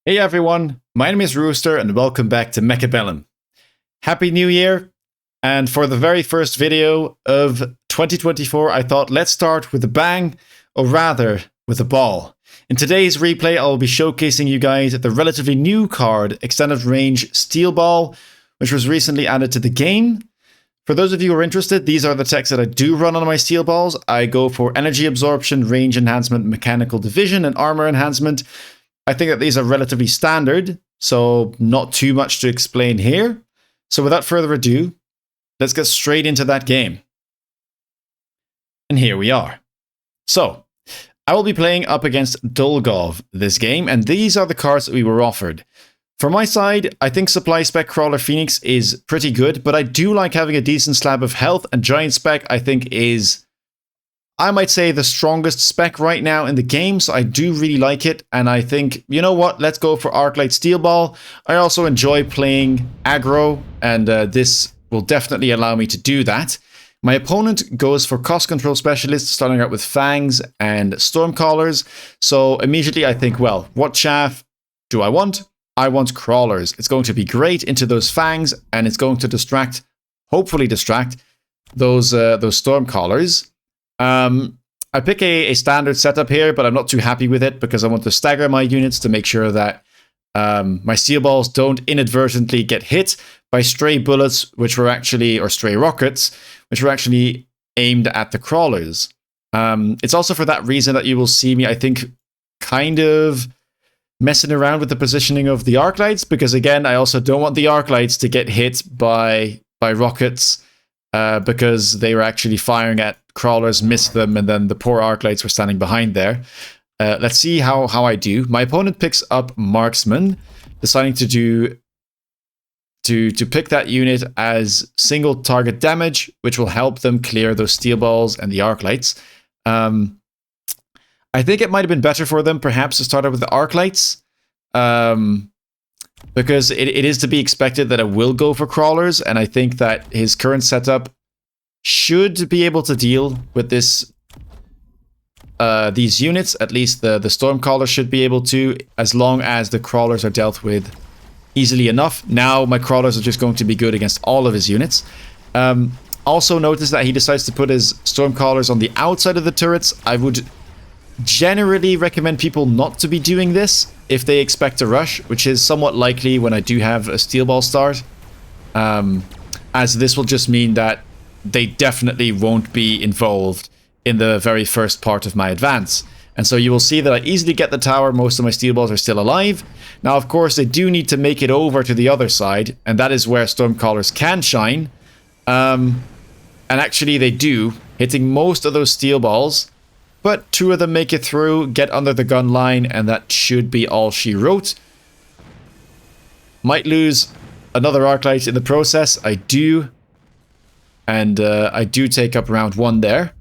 Hey everyone, my name is Rooster and welcome back to Mechabellum. Happy New Year! And for the very first video of 2024, I thought let's start with a bang, or rather, with a ball. In today's replay, I'll be showcasing you guys the relatively new card, Extended Range Steelball, which was recently added to the game. For those of you who are interested, these are the techs that I do run on my steel balls. I go for energy absorption, range enhancement, mechanical division, and armor enhancement. I think that these are relatively standard, so not too much to explain here. So without further ado, let's get straight into that game. And here we are. So, I will be playing up against Dolgov this game, and these are the cards that we were offered. For my side, I think Supply Spec Crawler Phoenix is pretty good, but I do like having a decent slab of health, and Giant Spec I think is, I might say, the strongest spec right now in the game, so I do really like it, and I think, you know what, let's go for Arclight Steelball. I also enjoy playing aggro, and this will definitely allow me to do that. My opponent goes for Cost Control Specialist, starting out with Fangs and Stormcallers, so immediately I think, well, what chaff do I want? I want Crawlers. It's going to be great into those Fangs, and it's going to distract, hopefully distract, those Stormcallers. I pick a standard setup here, but I'm not too happy with it because I want to stagger my units to make sure that my steel balls don't inadvertently get hit by stray bullets, or stray rockets, which were actually aimed at the crawlers. It's also for that reason that you will see me, I think, kind of messing around with the positioning of the arc lights, because again, I also don't want the arc lights to get hit by rockets, because they were actually firing at crawlers, missed them, and then the poor arc lights were standing behind there. Let's see how I do. My opponent picks up Marksman, deciding to pick that unit as single target damage, which will help them clear those steel balls and the arc lights. I think it might have been better for them perhaps to start out with the arc lights, because it is to be expected that I will go for crawlers, and I think that his current setup should be able to deal with this, these units. At least the Stormcaller should be able to, as long as the crawlers are dealt with easily enough. Now my crawlers are just going to be good against all of his units. Also notice that he decides to put his Stormcallers on the outside of the turrets. I would generally recommend people not to be doing this if they expect a rush, which is somewhat likely when I do have a steel ball start, as this will just mean that they definitely won't be involved in the very first part of my advance. And so you will see that I easily get the tower. Most of my steel balls are still alive. Now, of course, they do need to make it over to the other side, and that is where Stormcallers can shine. And actually they do, hitting most of those steel balls, but 2 of them make it through, get under the gun line, and that should be all she wrote. Might lose another Arclight in the process. I do. And I do take up round 1 there.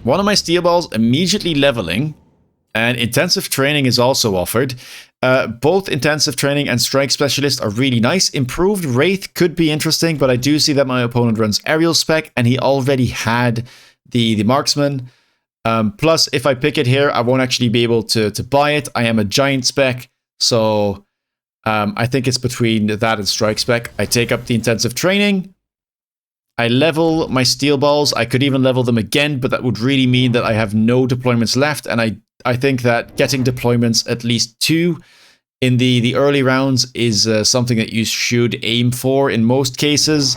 One of my steel balls immediately leveling, and intensive training is also offered. Both intensive training and strike specialist are really nice. Improved wraith could be interesting, but I do see that my opponent runs aerial spec, and he already had the marksman. Plus, if I pick it here, I won't actually be able to buy it. I am a giant spec, so I think it's between that and strike spec. I take up the intensive training. I level my steel balls. I could even level them again, but that would really mean that I have no deployments left. And I think that getting deployments, at least 2 in the early rounds, is something that you should aim for in most cases.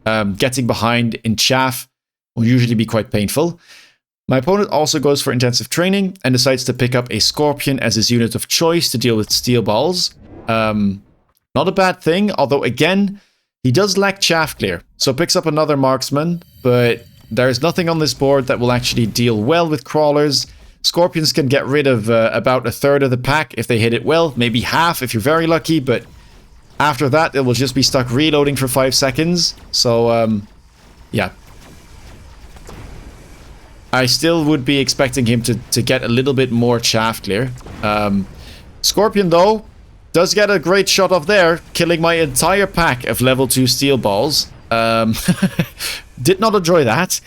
Getting behind in chaff will usually be quite painful. My opponent also goes for intensive training and decides to pick up a Scorpion as his unit of choice to deal with steel balls. Not a bad thing, although again, he does lack chaff clear, so picks up another marksman, but there's nothing on this board that will actually deal well with crawlers. Scorpions can get rid of about 1/3 of the pack if they hit it well, maybe half if you're very lucky, but after that it will just be stuck reloading for 5 seconds, so yeah. I still would be expecting him to get a little bit more chaff clear. Scorpion though does get a great shot off there, killing my entire pack of level 2 steel balls. Did not enjoy that.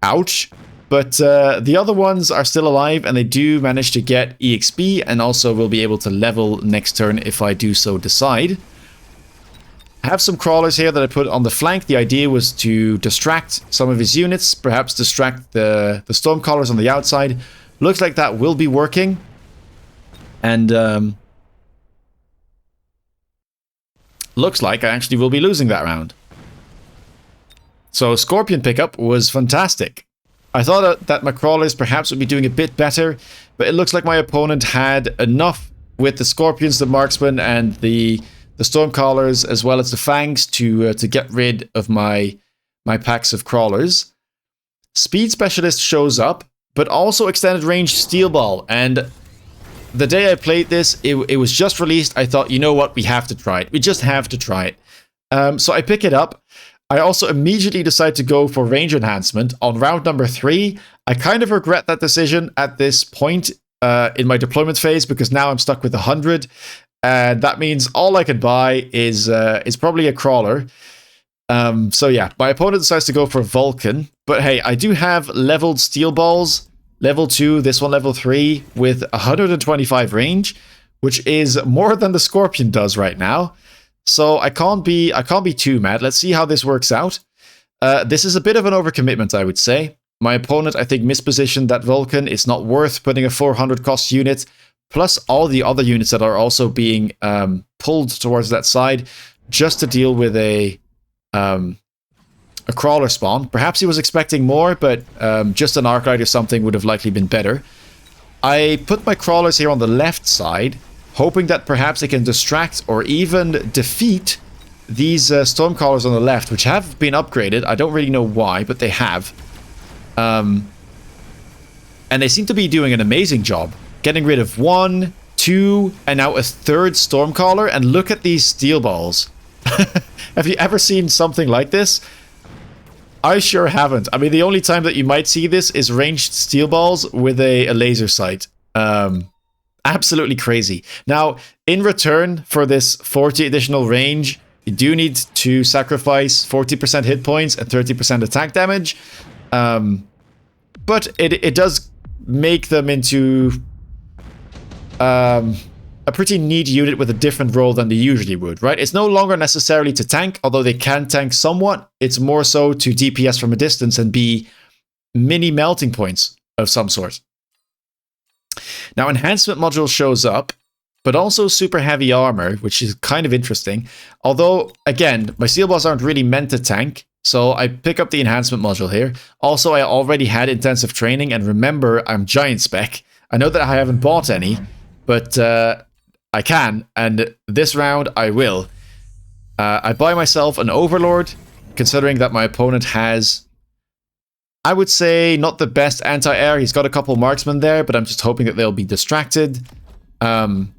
Ouch. But the other ones are still alive, and they do manage to get EXP, and also will be able to level next turn if I do so decide. I have some crawlers here that I put on the flank. The idea was to distract some of his units, perhaps distract the stormcallers on the outside. Looks like that will be working. And looks like I actually will be losing that round. So Scorpion pickup was fantastic. I thought that my crawlers perhaps would be doing a bit better, but it looks like my opponent had enough with the Scorpions, the Marksmen, and the Stormcallers, as well as the Fangs, to get rid of my packs of crawlers. Speed Specialist shows up, but also Extended Range Steelball. And the day I played this, it was just released. I thought, you know what, we have to try it. We just have to try it. So I pick it up. I also immediately decide to go for range enhancement on round number 3. I kind of regret that decision at this point in my deployment phase, because now I'm stuck with 100. And that means all I can buy is probably a crawler. So yeah, my opponent decides to go for Vulcan. But hey, I do have leveled steel balls. Level 2, this one level 3, with 125 range, which is more than the Scorpion does right now. So I can't be too mad. Let's see how this works out. This is a bit of an overcommitment, I would say. My opponent, I think, mispositioned that Vulcan. It's not worth putting a 400 cost unit, plus all the other units that are also being pulled towards that side, just to deal with a crawler spawn. Perhaps he was expecting more, but just an Arclight or something would have likely been better. I put my crawlers here on the left side, hoping that perhaps they can distract or even defeat these Stormcallers on the left, which have been upgraded. I don't really know why, but they have. And they seem to be doing an amazing job. Getting rid of 1, 2, and now a 3rd Stormcaller. And look at these steel balls. Have you ever seen something like this? I sure haven't. I mean, the only time that you might see this is ranged steel balls with a laser sight. Absolutely crazy. Now, in return for this 40 additional range, you do need to sacrifice 40% hit points and 30% attack damage. But it does make them into a pretty neat unit with a different role than they usually would, right? It's no longer necessarily to tank, although they can tank somewhat. It's more so to DPS from a distance and be mini melting points of some sort. Now, enhancement module shows up, but also super heavy armor, which is kind of interesting. Although, again, my steel balls aren't really meant to tank, so I pick up the enhancement module here. Also, I already had intensive training, and remember, I'm giant spec. I know that I haven't bought any, but I can, and this round I will. I buy myself an Overlord, considering that my opponent has, I would say, not the best anti-air. He's got a couple marksmen there, but I'm just hoping that they'll be distracted. And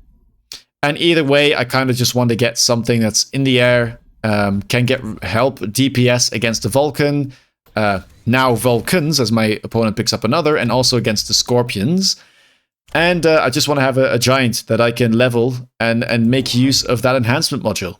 either way, I kind of just want to get something that's in the air, can get help DPS against the Vulcan, now Vulcans, as my opponent picks up another, and also against the Scorpions. And I just want to have a giant that I can level and make use of that enhancement module.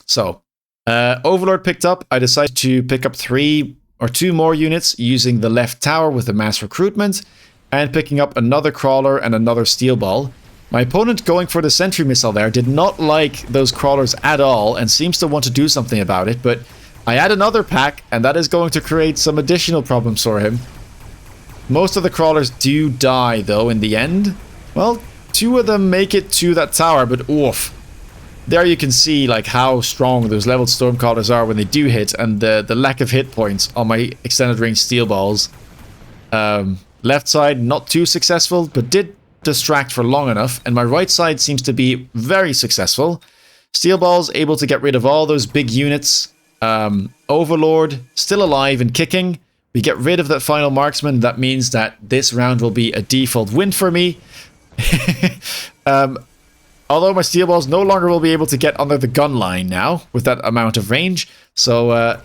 So, Overlord picked up. I decided to pick up 3 or 2 more units using the left tower with the mass recruitment, and picking up another crawler and another steel ball. My opponent, going for the sentry missile there, did not like those crawlers at all and seems to want to do something about it, but I add another pack, and that is going to create some additional problems for him. Most of the crawlers do die, though, in the end. Well, 2 of them make it to that tower, but oof. There you can see like how strong those leveled Stormcallers are when they do hit, and the lack of hit points on my extended range steel balls. Left side, not too successful, but did distract for long enough, and my right side seems to be very successful. Steel balls able to get rid of all those big units. Overlord still alive and kicking. We get rid of that final marksman. That means that this round will be a default win for me. Although my steel balls no longer will be able to get under the gun line now with that amount of range. So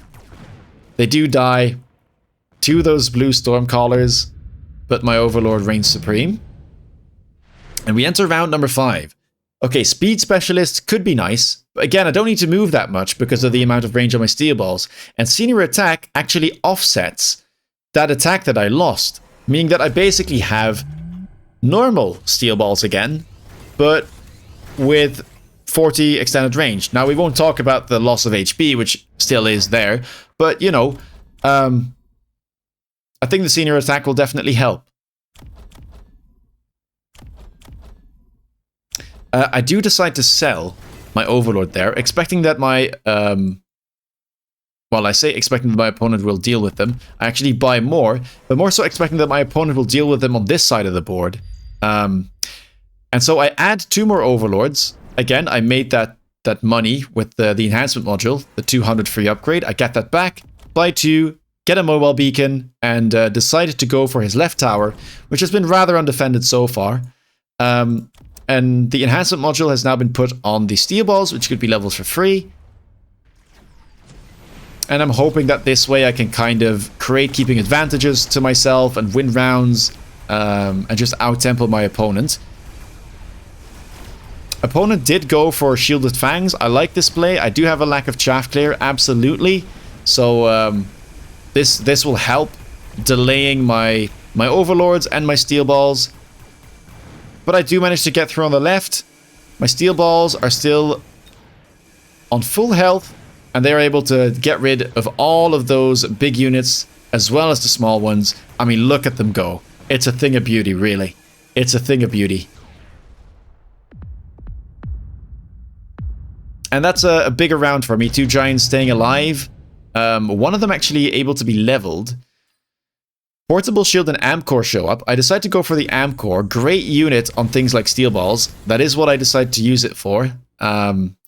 they do die to those blue Stormcallers, but my Overlord reigns supreme. And we enter round number 5. Okay, Speed Specialist could be nice. But again, I don't need to move that much because of the amount of range on my steel balls. And senior attack actually offsets that attack that I lost, meaning that I basically have normal steel balls again, but with 40 extended range. Now, we won't talk about the loss of HP, which still is there, but, you know, I think the senior attack will definitely help. I do decide to sell my Overlord there, expecting that my... well, I say expecting that my opponent will deal with them. I actually buy more, but more so expecting that my opponent will deal with them on this side of the board. And so I add 2 more Overlords. Again, I made that money with the enhancement module, the 200 free upgrade. I get that back, buy 2, get a mobile beacon, and decided to go for his left tower, which has been rather undefended so far. And the enhancement module has now been put on the steel balls, which could be levels for free. And I'm hoping that this way I can kind of create keeping advantages to myself and win rounds and just out-tempo my opponent. Opponent did go for Shielded Fangs. I like this play. I do have a lack of chaff clear, absolutely. So this will help delaying my Overlords and my Steel Balls. But I do manage to get through on the left. My Steel Balls are still on full health, and they're able to get rid of all of those big units as well as the small ones. I mean, look at them go. It's a thing of beauty, really. It's a thing of beauty. And that's a bigger round for me. 2 giants staying alive. One of them actually able to be leveled. Portable Shield and Amp Core show up. I decide to go for the Amp Core. Great unit on things like Steel Balls. That is what I decide to use it for.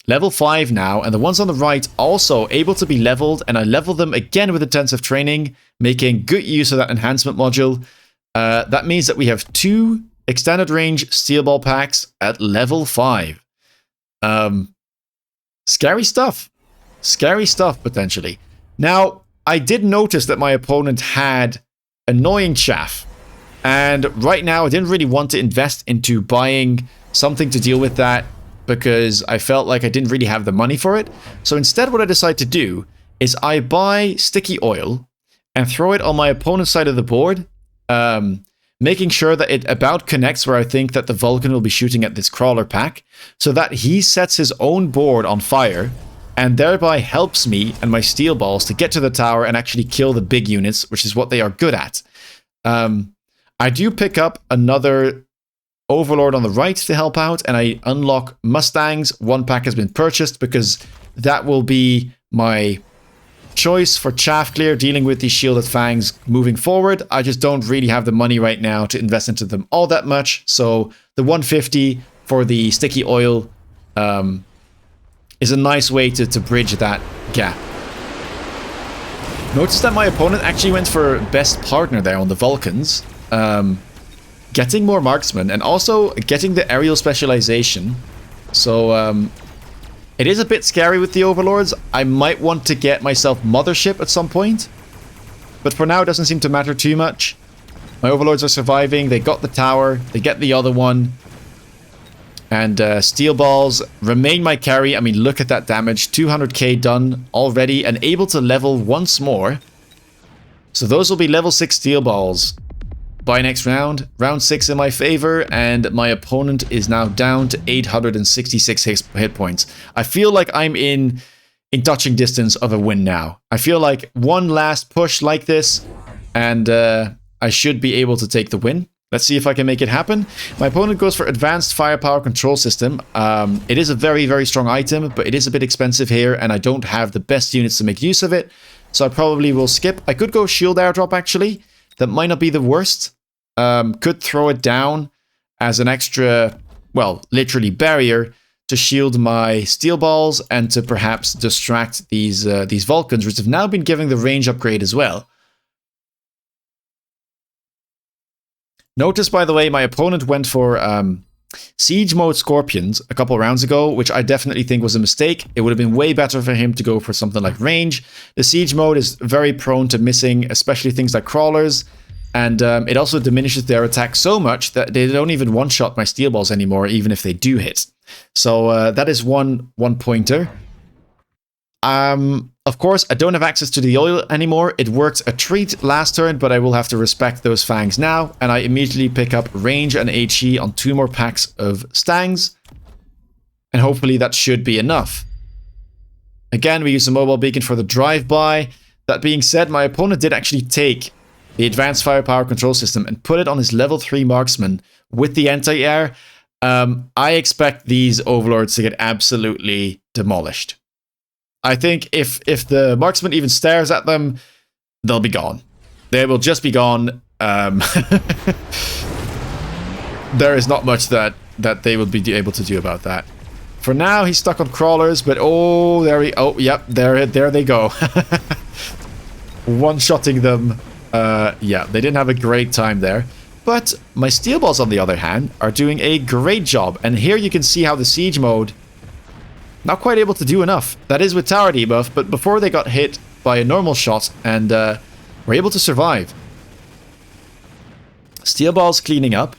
Level 5 now. And the ones on the right also able to be leveled. And I level them again with intensive training, making good use of that enhancement module. That means that we have 2 extended range Steel Ball packs at level 5. Scary stuff. Scary stuff, potentially. Now, I did notice that my opponent had annoying chaff. And right now, I didn't really want to invest into buying something to deal with that because I felt like I didn't really have the money for it. So instead, what I decided to do is I buy sticky oil and throw it on my opponent's side of the board, making sure that it about connects where I think that the Vulcan will be shooting at this crawler pack, so that he sets his own board on fire and thereby helps me and my steel balls to get to the tower and actually kill the big units, which is what they are good at. I do pick up another Overlord on the right to help out, and I unlock Mustangs. 1 pack has been purchased because that will be my choice for chaff clear, dealing with these Shielded Fangs moving forward. I just don't really have the money right now to invest into them all that much, so the 150 for the sticky oil is a nice way to bridge that gap. Notice that my opponent actually went for best partner there on the Vulcans, getting more marksmen and also getting the aerial specialization. So it is a bit scary with the Overlords. I might want to get myself Mothership at some point, but for now it doesn't seem to matter too much. My Overlords are surviving. They got the tower. They get the other one. And Steel Balls remain my carry. I mean, look at that damage. 200k done already and able to level once more. So those will be level 6 Steel Balls by next round. Round 6 in my favor, and my opponent is now down to 866 hit points. I feel like I'm in touching distance of a win now. I feel like one last push like this, and I should be able to take the win. Let's see if I can make it happen. My opponent goes for Advanced Firepower Control System. It is a very, very strong item, but it is a bit expensive here, and I don't have the best units to make use of it. So I probably will skip. I could go Shield Airdrop, actually. That might not be the worst. Could throw it down as an extra, well, literally barrier to shield my Steel Balls and to perhaps distract these Vulcans, which have now been given the range upgrade as well. Notice, by the way, my opponent went for Siege Mode Scorpions a couple rounds ago, which I definitely think was a mistake. It would have been way better for him to go for something like Range. The Siege Mode is very prone to missing, especially things like Crawlers. And it also diminishes their attack so much that they don't even one-shot my steel balls anymore, even if they do hit. So that is one pointer. Of course, I don't have access to the oil anymore. It worked a treat last turn, but I will have to respect those fangs now. And I immediately pick up range and HE on 2 more packs of stangs. And hopefully that should be enough. Again, we use the mobile beacon for the drive-by. That being said, my opponent did actually take the advanced firepower control system and put it on his level 3 marksman with the anti-air. I expect these overlords to get absolutely demolished. I think if the marksman even stares at them, they'll be gone. They will just be gone. There is not much that they will be able to do about that. For now, he's stuck on crawlers, but oh, yep, there they go. One-shotting them. Yeah, they didn't have a great time there. But my steel balls, on the other hand, are doing a great job. And here you can see how the siege mode, not quite able to do enough. That is with tower debuff, but before they got hit by a normal shot and were able to survive. Steel balls cleaning up,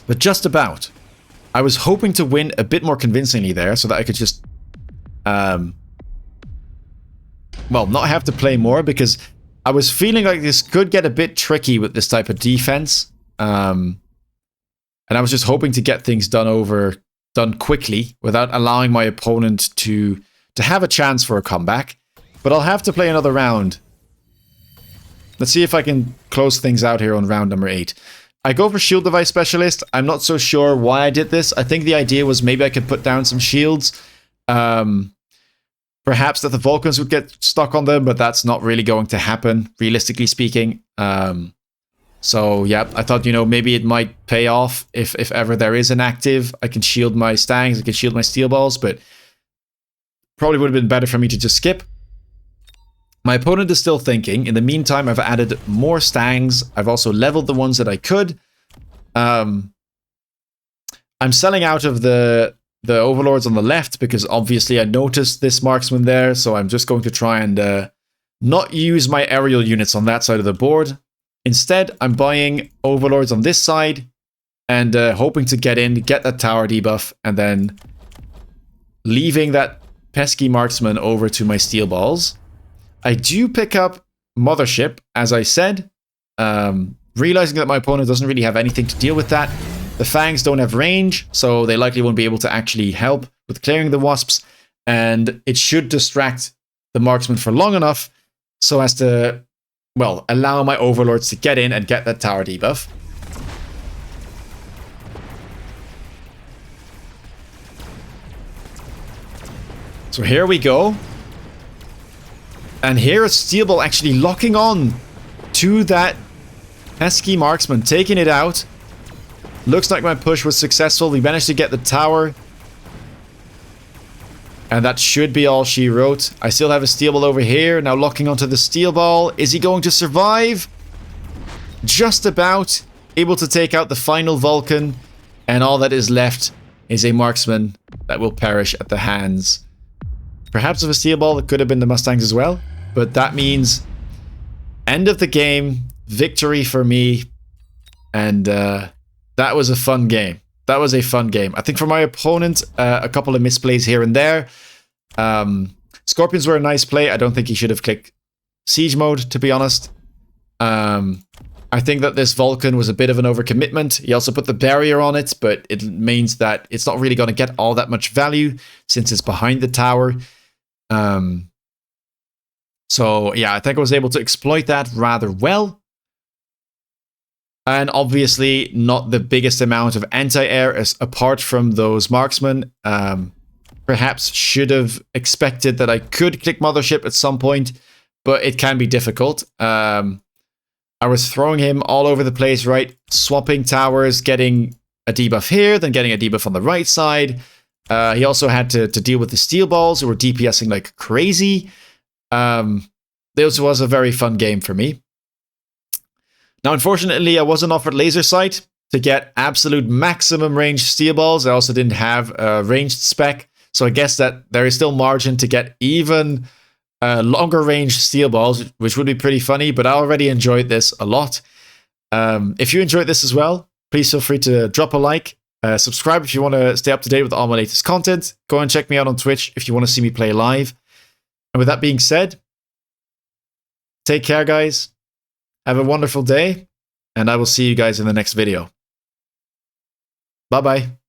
but just about. I was hoping to win a bit more convincingly there so that I could just, well, not have to play more, because I was feeling like this could get a bit tricky with this type of defense. And I was just hoping to get things done quickly without allowing my opponent to have a chance for a comeback. But I'll have to play another round. Let's see if I can close things out here on round number 8. I go for shield device specialist. I'm not so sure why I did this. I think the idea was maybe I could put down some shields. Perhaps that the Vulcans would get stuck on them, but that's not really going to happen, realistically speaking. So yeah, I thought, maybe it might pay off if ever there is an active. I can shield my stangs, I can shield my steel balls, but probably would have been better for me to just skip. My opponent is still thinking. In the meantime, I've added more stangs. I've also leveled the ones that I could. I'm selling out of the overlords on the left because obviously I noticed this marksman there, so I'm just going to try and not use my aerial units on that side of the board. Instead, I'm buying overlords on this side and hoping to get that tower debuff, and then leaving that pesky marksman over to my steel balls. I do pick up Mothership, as I said, realizing that my opponent doesn't really have anything to deal with that. The fangs don't have range, so they likely won't be able to actually help with clearing the wasps, and it should distract the marksman for long enough so as to, well, allow my overlords to get in and get that tower debuff. So here we go. And here is Steel Ball actually locking on to that pesky marksman, taking it out. Looks like my push was successful. We managed to get the tower. And that should be all she wrote. I still have a Steel Ball over here, now locking onto the Steel Ball. Is he going to survive? Just about. Able to take out the final Vulcan. And all that is left is a marksman that will perish at the hands, perhaps of a Steel Ball. It could have been the Mustangs as well. But that means end of the game, victory for me. And that was a fun game. That was a fun game. I think for my opponent, a couple of misplays here and there. Scorpions were a nice play. I don't think he should have clicked siege mode, to be honest. I think that this Vulcan was a bit of an overcommitment. He also put the barrier on it, but it means that it's not really going to get all that much value since it's behind the tower. So yeah, I think I was able to exploit that rather well. And obviously not the biggest amount of anti-air apart from those marksmen. Perhaps should have expected that I could click Mothership at some point, but it can be difficult. I was throwing him all over the place, right? Swapping towers, getting a debuff here, then getting a debuff on the right side. He also had to deal with the steel balls who were DPSing like crazy. This was a very fun game for me. Now, unfortunately, I wasn't offered laser sight to get absolute maximum range steel balls. I also didn't have a ranged spec, so I guess that there is still margin to get even longer range steel balls, which would be pretty funny, but I already enjoyed this a lot. If you enjoyed this as well, please feel free to drop a like, subscribe if you want to stay up to date with all my latest content. Go and check me out on Twitch if you want to see me play live. And with that being said, take care, guys. Have a wonderful day, and I will see you guys in the next video. Bye-bye.